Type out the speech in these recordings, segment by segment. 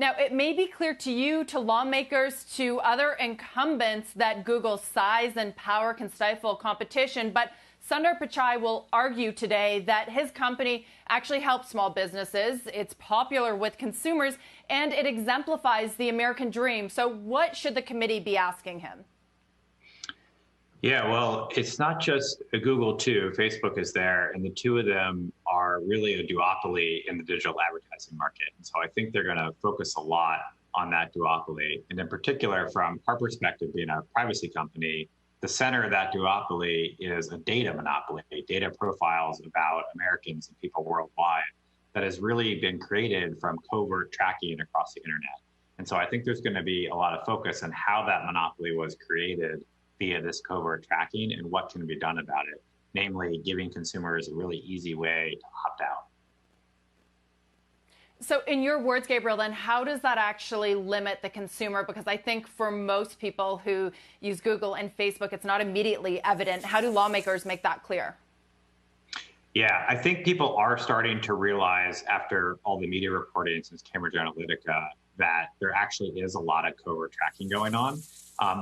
Now, it may be clear to you, to lawmakers, to other incumbents that Google's size and power can stifle competition, but Sundar Pichai will argue today that his company actually helps small businesses, it's popular with consumers, and it exemplifies the American dream. So what should the committee be asking him? Yeah, well, it's not just Google too. Facebook is there, and the two of them are really a duopoly in the digital advertising market. And so I think they're going to focus a lot on that duopoly. And in particular, from our perspective, being a privacy company, the center of that duopoly is a data monopoly, data profiles about Americans and people worldwide that has really been created from covert tracking across the internet. And so I think there's going to be a lot of focus on how that monopoly was created via this covert tracking and what can be done about it, namely giving consumers a really easy way to opt out. So in your words, Gabriel, then how does that actually limit the consumer? Because I think for most people who use Google and Facebook, it's not immediately evident. How do lawmakers make that clear? Yeah, I think people are starting to realize after all the media reporting since Cambridge Analytica that there actually is a lot of covert tracking going on.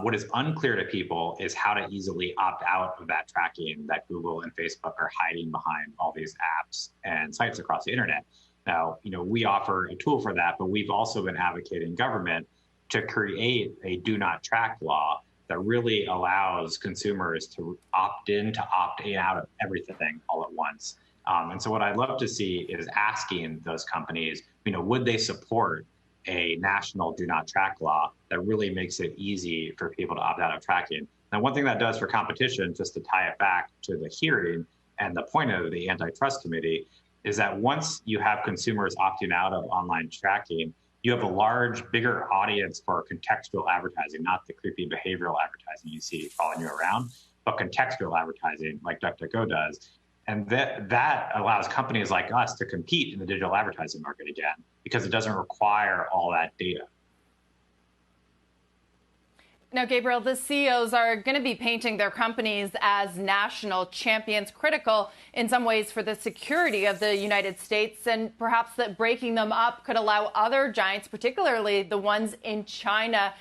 What is unclear to people is how to easily opt out of that tracking that Google and Facebook are hiding behind all these apps and sites across the internet. Now, we offer a tool for that, but we've also been advocating government to create a do not track law that really allows consumers to opt in to opt out of everything all at once. And so what I'd love to see is asking those companies, would they support a national do not track law that really makes it easy for people to opt out of tracking. Now, one thing that does for competition, just to tie it back to the hearing and the point of the antitrust committee, is that once you have consumers opting out of online tracking, you have a bigger audience for contextual advertising, not the creepy behavioral advertising you see following you around, but contextual advertising like DuckDuckGo does. And that allows companies like us to compete in the digital advertising market again, because it doesn't require all that data. Now, Gabriel, the CEOs are going to be painting their companies as national champions, critical in some ways for the security of the United States, and perhaps that breaking them up could allow other giants, particularly the ones in China,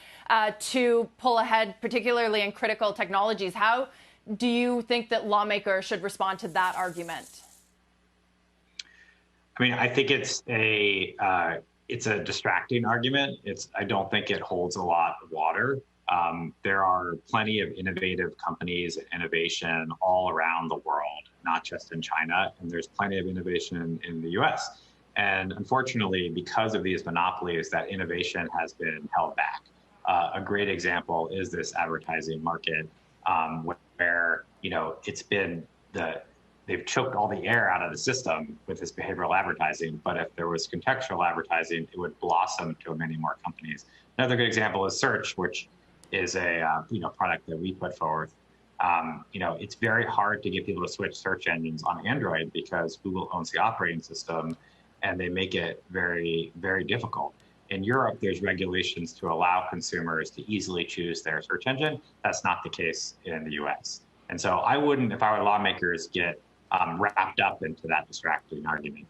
to pull ahead, particularly in critical technologies. How do you think that lawmakers should respond to that argument? I mean, I think it's a distracting argument. I don't think it holds a lot of water. There are plenty of innovative companies and innovation all around the world, not just in China, and there's plenty of innovation in the US. And unfortunately, because of these monopolies, that innovation has been held back. A great example is this advertising market, where they've choked all the air out of the system with this behavioral advertising. But if there was contextual advertising, it would blossom to many more companies. Another good example is search, which is a product that we put forward. It's very hard to get people to switch search engines on Android because Google owns the operating system, and they make it very, very difficult. In Europe, there's regulations to allow consumers to easily choose their search engine. That's not the case in the US. And so I wouldn't, if I were lawmakers, get wrapped up into that distracting argument.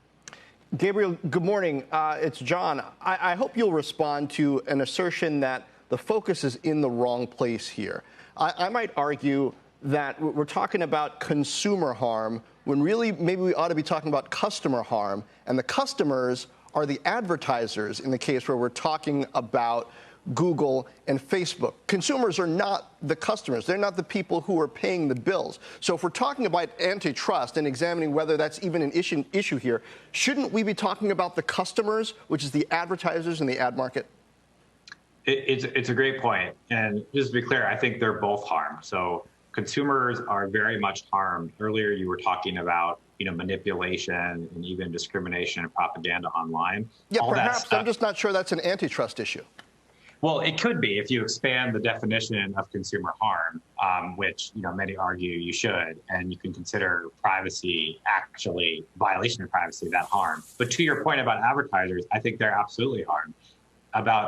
Gabriel, good morning. It's John. I hope you'll respond to an assertion that the focus is in the wrong place here. I might argue that we're talking about consumer harm when really maybe we ought to be talking about customer harm, and the customers are the advertisers in the case where we're talking about Google and Facebook. Consumers are not the customers. They're not the people who are paying the bills. So if we're talking about antitrust and examining whether that's even an issue here, shouldn't we be talking about the customers, which is the advertisers in the ad market? It's a great point. And just to be clear, I think they're both harmed. So consumers are very much harmed. Earlier, you were talking about manipulation and even discrimination and propaganda online. Yeah, perhaps. I'm just not sure that's an antitrust issue. Well, it could be if you expand the definition of consumer harm, which many argue you should, and you can consider privacy actually violation of privacy that harm. But to your point about advertisers, I think they're absolutely harmed.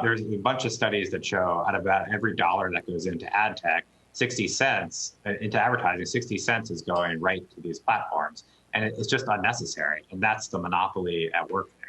There's a bunch of studies that show out of about every dollar that goes into ad tech, 60 cents into advertising, 60 cents is going right to these platforms. And it's just unnecessary. And that's the monopoly at work there.